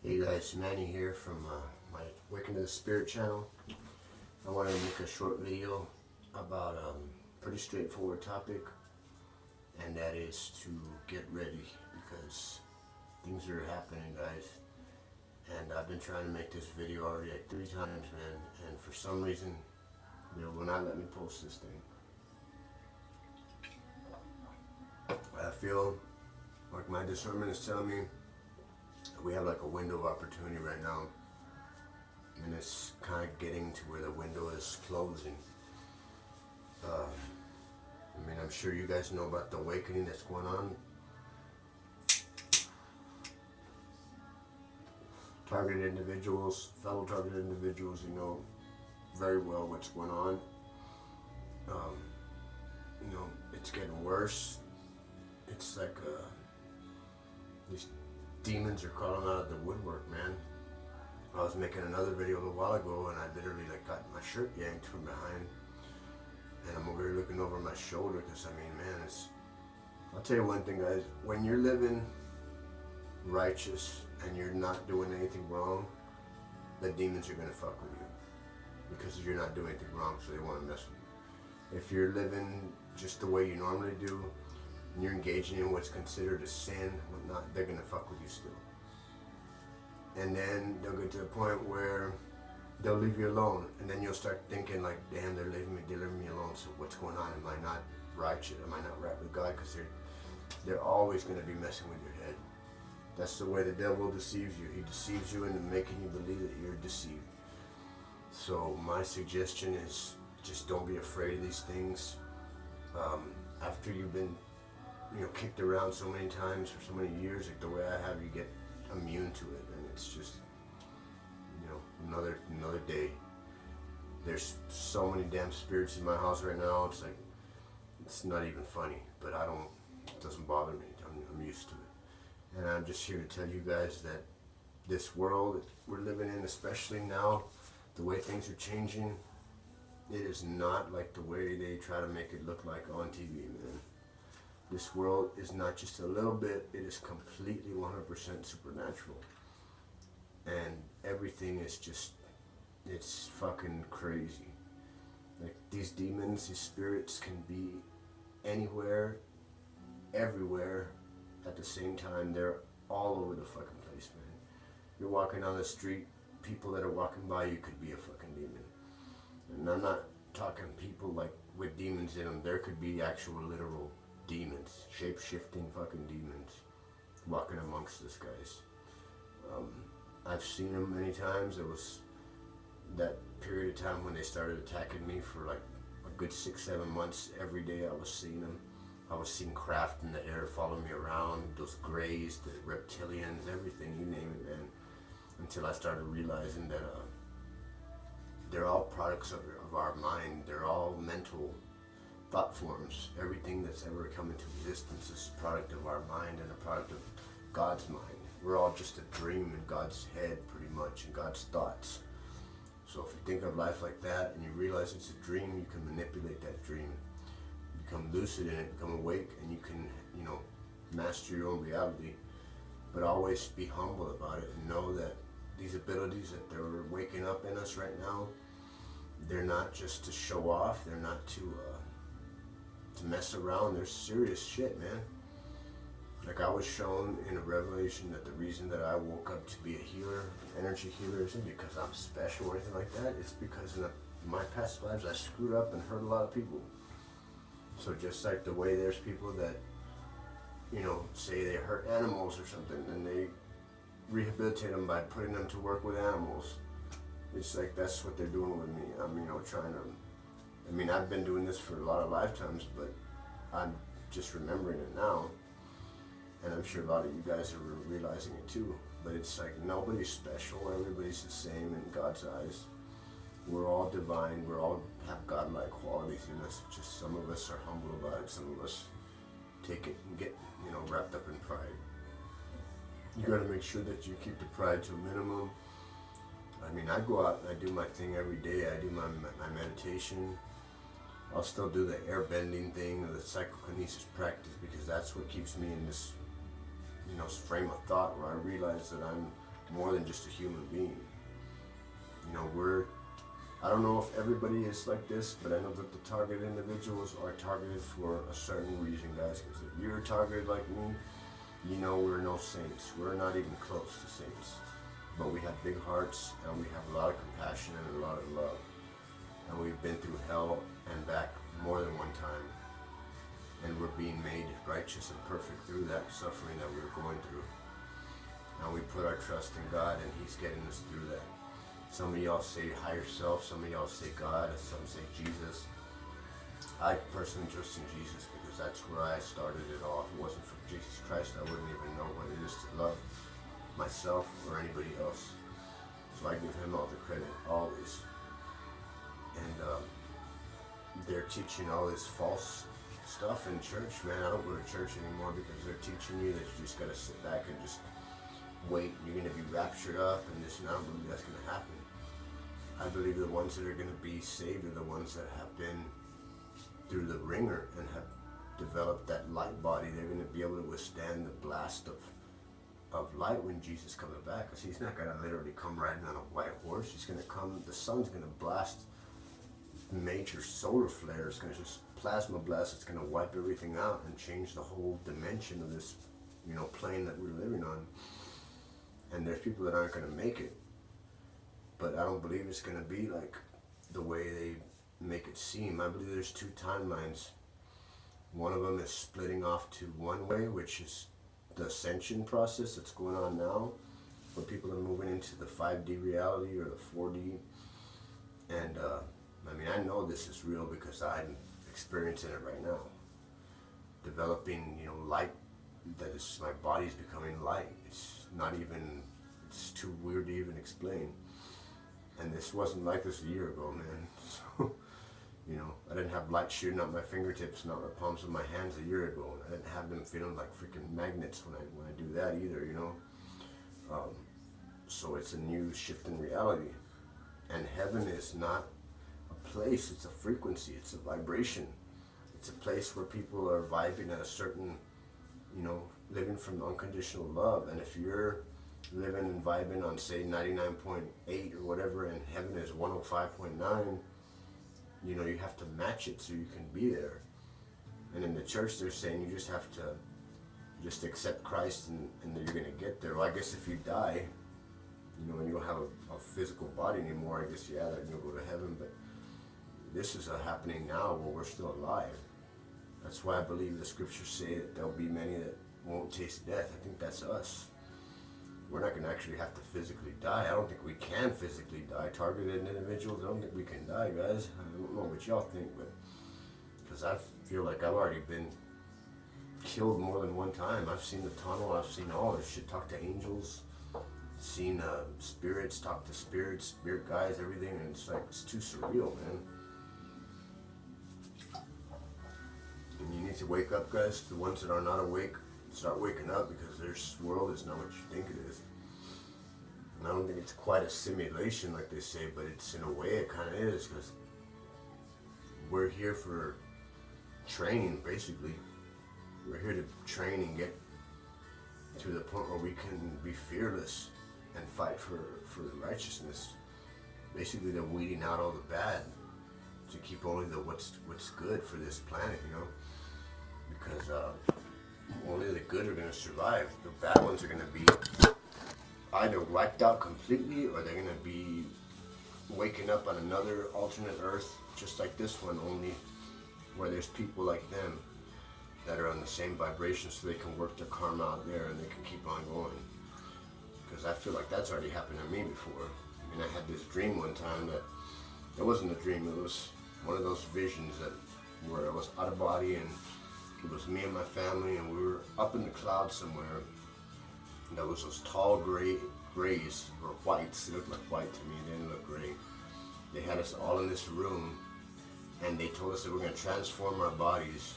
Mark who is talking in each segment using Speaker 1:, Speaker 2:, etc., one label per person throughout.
Speaker 1: Hey guys, Manny here from my Waking to the Spirit channel. I wanted to make a short video about a pretty straightforward topic, and that is to get ready, because things are happening, guys. And I've been trying to make this video already like 3 times, man, and for some reason they will not let me post this thing. I feel like my discernment is telling me we have like a window of opportunity right now, and it's kind of getting to where the window is closing. I mean, I'm sure you guys know about the awakening that's going on. Targeted individuals, fellow targeted individuals, you know very well what's going on. It's getting worse. It's like these demons are crawling out of the woodwork, man. I was making another video a little while ago, and I literally like got my shirt yanked from behind, and I'm over here looking over my shoulder, because I mean, man, I'll tell you one thing, guys. When you're living righteous and you're not doing anything wrong, the demons are gonna fuck with you, because you're not doing anything wrong, so they want to mess with you. If you're living just the way you normally do, and you're engaging in what's considered a sin, whatnot, they're gonna fuck with you still. And then they'll get to the point where they'll leave you alone, and then you'll start thinking like, damn, they're leaving me alone, so what's going on? Am I not righteous? Am I not right with God? Because they're always gonna be messing with your head. That's the way the devil deceives you. He deceives you into making you believe that you're deceived. So my suggestion is just don't be afraid of these things. After you've been kicked around so many times for so many years, like the way I have, you get immune to it, and it's just, another day. There's so many damn spirits in my house right now. It's like, it's not even funny, but it doesn't bother me. I'm used to it, and I'm just here to tell you guys that this world that we're living in, especially now, the way things are changing, it is not like the way they try to make it look like on TV, man. This world is not just a little bit, it is completely 100% supernatural. And everything is just, it's fucking crazy. Like, these demons, these spirits can be anywhere, everywhere, at the same time. They're all over the fucking place, man. You're walking down the street, people that are walking by you could be a fucking demon. And I'm not talking people like with demons in them. There could be actual literal demons, shape-shifting fucking demons walking amongst us, guys. I've seen them many times. It was that period of time when they started attacking me for like a good 6-7 months. Every day I was seeing them. I was seeing craft in the air following me around, those grays, the reptilians, everything, you name it, man. Until I started realizing that they're all products of our mind. They're all mental thought forms. Everything that's ever come into existence is a product of our mind and a product of God's mind. We're all just a dream in God's head, pretty much, in God's thoughts. So if you think of life like that and you realize it's a dream, you can manipulate that dream, become lucid in it, become awake, and you can, master your own reality. But always be humble about it, and know that these abilities that they're waking up in us right now, they're not just to show off. They're not to mess around. They're serious shit, man. Like, I was shown in a revelation that the reason that I woke up to be a healer, an energy healer, isn't because I'm special or anything like that. It's because in my past lives I screwed up and hurt a lot of people. So just like the way there's people that, say they hurt animals or something, and they rehabilitate them by putting them to work with animals. It's like that's what they're doing with me. I'm, I've been doing this for a lot of lifetimes, but I'm just remembering it now. And I'm sure a lot of you guys are realizing it too. But it's like nobody's special. Everybody's the same in God's eyes. We're all divine. We all have godlike qualities in us. Just some of us are humble about it. Some of us take it and get, wrapped up in pride. You got to make sure that you keep the pride to a minimum. I go out and I do my thing every day. I do my meditation. I'll still do the air bending thing, or the psychokinesis practice, because that's what keeps me in this, frame of thought where I realize that I'm more than just a human being. You know, I don't know if everybody is like this, but I know that the target individuals are targeted for a certain reason, guys. Because if you're targeted like me, you know we're no saints. We're not even close to saints. But we have big hearts, and we have a lot of compassion and a lot of love. And we've been through hell and back more than one time. And we're being made righteous and perfect through that suffering that we're going through. And we put our trust in God, and He's getting us through that. Some of y'all say higher self, some of y'all say God, and some say Jesus. I personally trust in Jesus because that's where I started it all. If it wasn't for Jesus Christ, I wouldn't even know what it is to love myself or anybody else. So I give Him all the credit, always. And they're teaching all this false stuff in church, man. I don't go to church anymore because they're teaching you that you just gotta sit back and just wait, and you're gonna be raptured up and this, and I don't believe that's gonna happen. I believe the ones that are gonna be saved are the ones that have been through the ringer and have developed that light body. They're gonna be able to withstand the blast of light when Jesus comes back. Because He's not gonna literally come riding on a white horse. He's gonna come, the sun's gonna blast major solar flare. It's gonna just plasma blast. It's gonna wipe everything out and change the whole dimension of this, you know, plane that we're living on. And there's people that aren't gonna make it. But I don't believe it's gonna be like the way they make it seem. I believe there's two timelines. One of them is splitting off to one way, which is the ascension process that's going on now, where people are moving into the 5D reality or the 4D. And I mean, I know this is real because I'm experiencing it right now. Developing, you know, light, that is, my body's becoming light. It's not even, it's too weird to even explain. And this wasn't like this a year ago, man. So, you know, I didn't have light shooting out my fingertips, not the palms of my hands a year ago. I didn't have them feeling like freaking magnets when I do that either, you know. So it's a new shift in reality. And heaven is not a place, it's a frequency, it's a vibration. It's a place where people are vibing at a certain, you know, living from unconditional love. And if you're living and vibing on, say, 99.8 or whatever, and heaven is 105.9, you know, you have to match it so you can be there. And in the church, they're saying you just have to just accept Christ and you're going to get there. Well, I guess if you die, you know, and you don't have a physical body anymore, I guess, yeah, then you'll go to heaven. But this is happening now while we're still alive. That's why I believe the scriptures say that there'll be many that won't taste death. I think that's us. We're not going to actually have to physically die. I don't think we can physically die. Targeted individuals, I don't think we can die, guys. I don't know what y'all think, but because I feel like I've already been killed more than one time. I've seen the tunnel. I've seen all this shit. Talk to angels. Seen spirits. Talk to spirits, spirit guys, everything. And it's like, it's too surreal, man. And you need to wake up, guys. The ones that are not awake, start waking up, because this world is not what you think it is. And I don't think it's quite a simulation like they say, but it's, in a way, it kind of is, because we're here for training, basically. We're here to train and get to the point where we can be fearless and fight for the righteousness. Basically, they're weeding out all the bad to keep only the what's good for this planet, you know, because only the good are going to survive. The bad ones are going to be either wiped out completely, or they're going to be waking up on another alternate Earth just like this one, only where there's people like them that are on the same vibration, so they can work their karma out there and they can keep on going. Because I feel like that's already happened to me before. I mean, I had this dream one time that, it wasn't a dream, it was one of those visions that where I was out of body, and it was me and my family, and we were up in the clouds somewhere. And there was those tall grays, or whites. They looked like white to me, they didn't look gray. They had us all in this room, and they told us that we're going to transform our bodies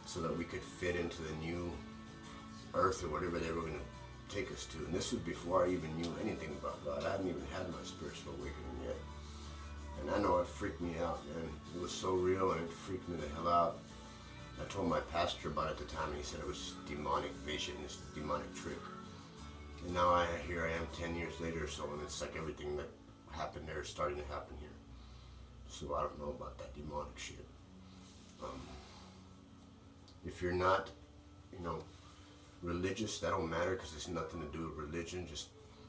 Speaker 1: so that we could fit into the new earth or whatever they were going to take us to. And this was before I even knew anything about God. I hadn't even had my spiritual awakening yet. And I know it freaked me out, man. It was so real, and it freaked me the hell out. I told my pastor about it at the time, and he said it was demonic vision, it's a demonic trick. And now here I am 10 years later or so, and it's like everything that happened there is starting to happen here. So I don't know about that demonic shit. If you're not, religious, that don't matter, because it's nothing to do with religion. Just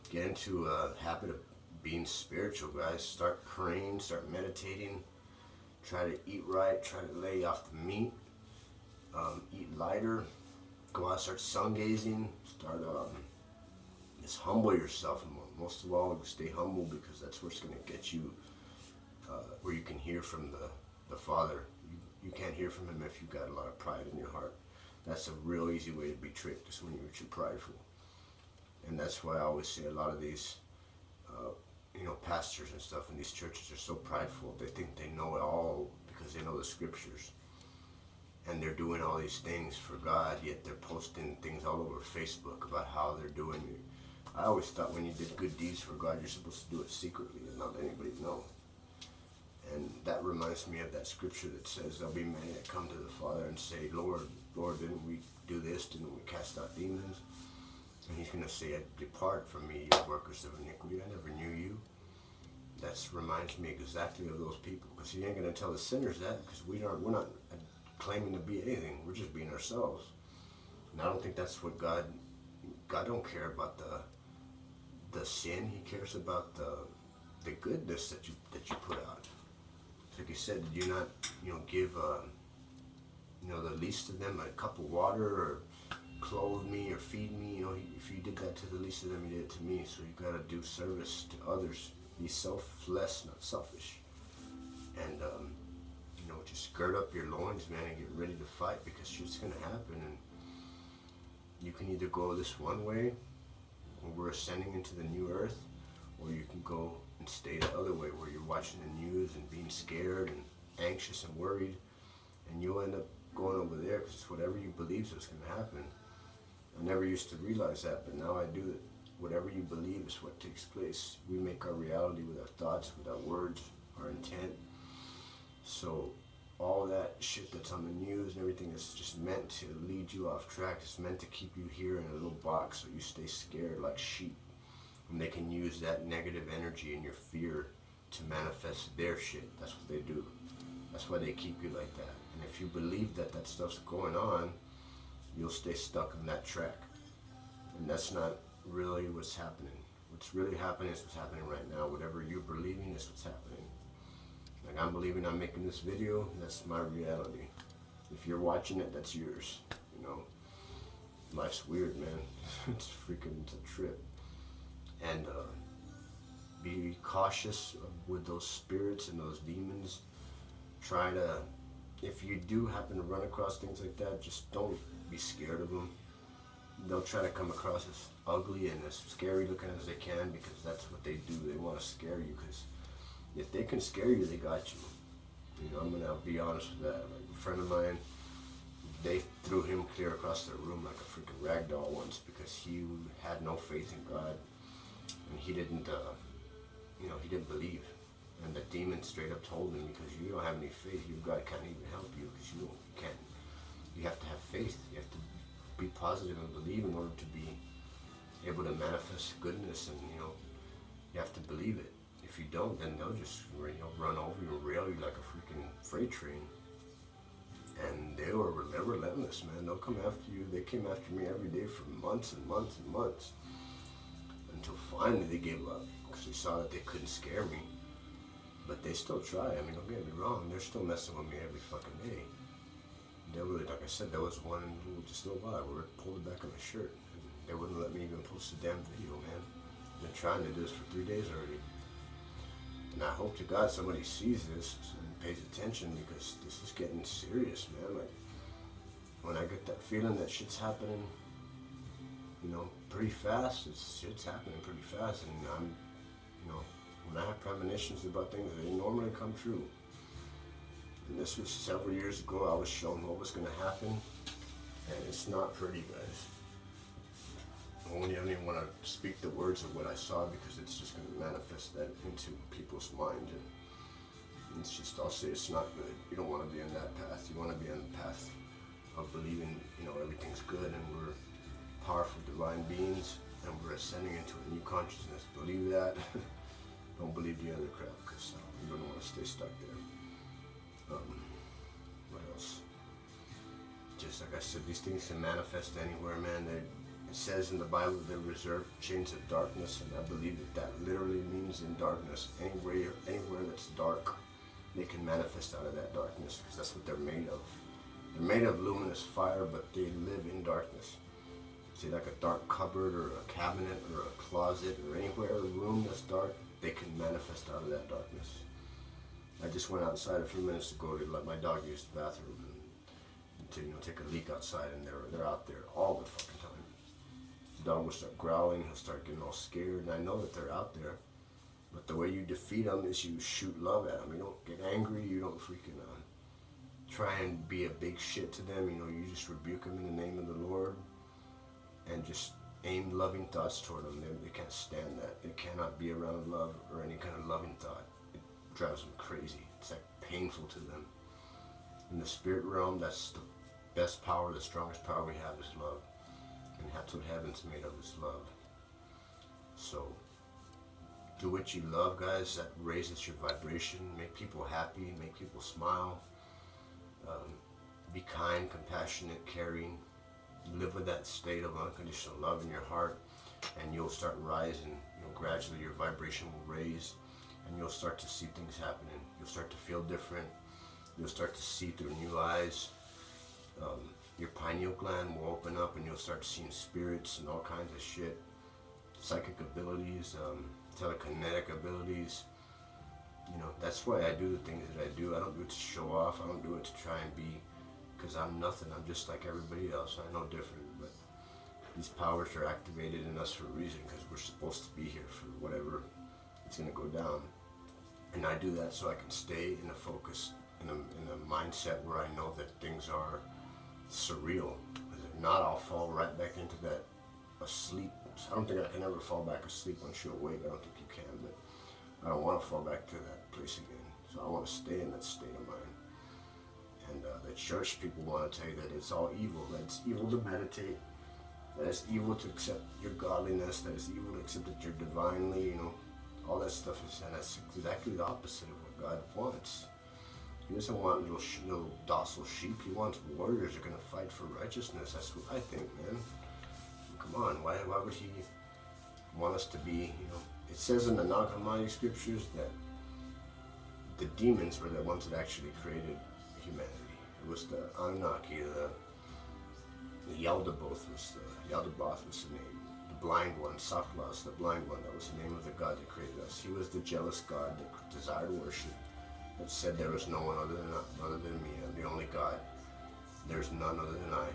Speaker 1: get into a habit of being spiritual, guys. Start praying, start meditating, try to eat right, try to lay off the meat, eat lighter, go out, start sun gazing, start just humble yourself. And most of all, stay humble, because that's what's going to get you where you can hear from the Father. You can't hear from him if you've got a lot of pride in your heart. That's a real easy way to be tricked, is when you're too prideful. And that's why I always say a lot of these pastors and stuff in these churches are so prideful. They think they know it all because they know the scriptures. And they're doing all these things for God, yet they're posting things all over Facebook about how they're doing it. I always thought when you did good deeds for God, you're supposed to do it secretly and not let anybody know. And that reminds me of that scripture that says there'll be many that come to the Father and say, Lord, didn't we do this? Didn't we cast out demons? And he's going to say, depart from me, you workers of iniquity. I never knew you. That reminds me exactly of those people, because he ain't going to tell the sinners that, because we're not claiming to be anything. We're just being ourselves. And I don't think that's what God don't care about the sin. He cares about the goodness that you put out. Like he said, did you not give the least of them a cup of water, or clothe me, or feed me? If you did that to the least of them, you did it to me. So you got to do service to others. Be selfless, not selfish. And just gird up your loins, man, and get ready to fight, because shit's gonna happen. And you can either go this one way, where we're ascending into the new earth, or you can go and stay the other way, where you're watching the news and being scared and anxious and worried, and you'll end up going over there, because whatever you believe is what's going to happen. I never used to realize that, but now I do. That whatever you believe is what takes place. We make our reality with our thoughts, with our words, our intent. So all that shit that's on the news and everything is just meant to lead you off track. It's meant to keep you here in a little box, so you stay scared like sheep. And they can use that negative energy and your fear to manifest their shit. That's what they do. That's why they keep you like that. And if you believe that stuff's going on, you'll stay stuck on that track. And that's not really what's happening. What's really happening is what's happening right now. Whatever you're believing is what's happening. Like I'm believing I'm making this video, that's my reality. If you're watching it, that's yours. Life's weird, man. It's a trip. And be cautious with those spirits and those demons. Try to, if you do happen to run across things like that, just don't be scared of them. They'll try to come across as ugly and as scary looking as they can, because that's what they do. They want to scare you, because if they can scare you, they got you. I'm going to be honest with that. Like a friend of mine, they threw him clear across the room like a freaking rag doll once, because he had no faith in God. And he didn't believe. And the demon straight up told him, because you don't have any faith, your God can't even help you, because you can't. You have to have faith. You have to be positive and believe in order to be able to manifest goodness, and you have to believe it. If you don't, then they'll just run over you and rail you like a freaking freight train. And they're relentless, man. They'll come after you. They came after me every day for months and months and months. Until finally they gave up, because they saw that they couldn't scare me. But they still try. I mean, don't get me wrong, they're still messing with me every fucking day. They really, like I said, there was one just a little while where it pulled it back on my shirt. And they wouldn't let me even post a damn video, man. I've been trying to do this for 3 days already. And I hope to God somebody sees this and pays attention, because this is getting serious, man. Like, when I get that feeling that shit's happening, pretty fast, shit's happening pretty fast, and I'm, when I have premonitions about things, they normally come true. And this was several years ago. I was shown what was going to happen, and it's not pretty, guys. I don't even want to speak the words of what I saw, because it's just going to manifest that into people's mind, and it's just, I'll say it's not good. You don't want to be on that path. You want to be on the path of believing, everything's good, and we're powerful divine beings, and we're ascending into a new consciousness. Believe that. Don't believe the other crap, because you don't want to stay stuck there. What else? Just like I said, these things can manifest anywhere, man. It says in the Bible they're reserved chains of darkness, and I believe that literally means in darkness. Anywhere that's dark, they can manifest out of that darkness, because that's what they're made of. They're made of luminous fire, but they live in darkness. See, like a dark cupboard or a cabinet or a closet or anywhere, a room that's dark, they can manifest out of that darkness. I just went outside a few minutes ago to let my dog use the bathroom and to take a leak outside, and they're out there all the fucking time. The dog will start growling, he'll start getting all scared, and I know that they're out there. But the way you defeat them is you shoot love at them. You don't get angry, you don't freaking try and be a big shit to them. You just rebuke them in the name of the Lord and just aim loving thoughts toward them. They can't stand that. They cannot be around love or any kind of loving thought. It drives them crazy. It's like painful to them. In the spirit realm, that's the best power, the strongest power we have is love. And that's what heaven's made of, is love. So do what you love, guys. That raises your vibration. Make people happy, make people smile. Be kind, compassionate, caring. Live with that state of unconditional love in your heart, and you'll start rising. Gradually your vibration will raise, and you'll start to see things happening. You'll start to feel different. You'll start to see through new eyes. Your pineal gland will open up, and you'll start seeing spirits and all kinds of shit. Psychic abilities, telekinetic abilities. That's why I do the things that I do. I don't do it to show off. I don't do it to try and be, because I'm nothing. I'm just like everybody else. I'm no different. But these powers are activated in us for a reason, because we're supposed to be here for whatever it's going to go down. And I do that so I can stay in a focus, in a mindset where I know that things are surreal. Because if not, I'll fall right back into that asleep. I don't think I can ever fall back asleep once you're awake. I don't think you can, but I don't want to fall back to that place again. So I want to stay in that state of mind. And the church people want to tell you that it's all evil, that it's evil to meditate, that it's evil to accept your godliness, that it's evil to accept that you're divinely, all that stuff is, and that's exactly the opposite of what God wants. He doesn't want little docile sheep. He wants warriors who are going to fight for righteousness. That's what I think, man. Come on, why would he want us to be, It says in the Nag Hammadi scriptures that the demons were the ones that actually created humanity. It was the Anunnaki, the Yaldabaoth was the name. The blind one, Saklas, the blind one, that was the name of the God that created us. He was the jealous God that desired worship, that said there was no one other than me. I'm the only God. There's none other than I.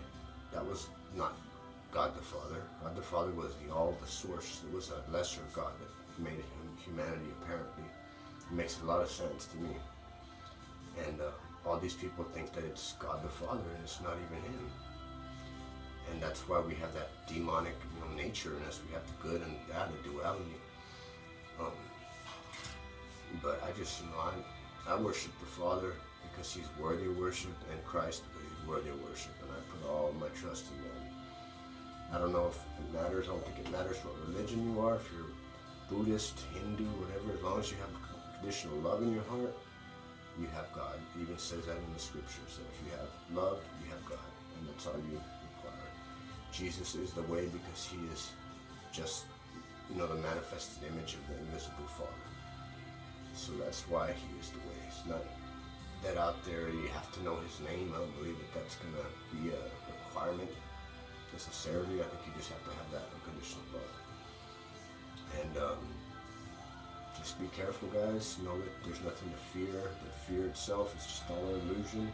Speaker 1: That was not God the Father. God the Father was the source. It was a lesser God that made humanity, apparently. It makes a lot of sense to me. And all these people think that it's God the Father, and it's not even him. And that's why we have that demonic nature in us. We have the good and bad, the duality. But I just, I worship the Father because he's worthy of worship, and Christ because he's worthy of worship. And I put all my trust in them. I don't know if it matters. I don't think it matters what religion you are. If you're Buddhist, Hindu, whatever, as long as you have unconditional love in your heart, you have God. It even says that in the scriptures, that if you have love, you have God. And that's all you require. Jesus is the way because he is just, the manifested image of the invisible Father. So that's why he is the way. It's not that out there you have to know his name. I don't believe that that's going to be a requirement necessarily. I think you just have to have that unconditional love. And just be careful, guys. Know that there's nothing to fear. That fear itself is just all an illusion.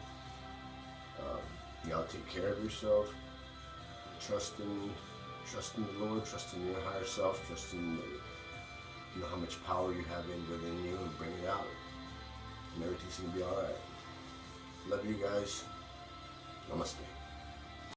Speaker 1: You gotta take care of yourself. Trust in the Lord. Trust in your higher self. Trust in how much power you have within you, and bring it out. And everything's gonna be all right. Love you guys. Namaste.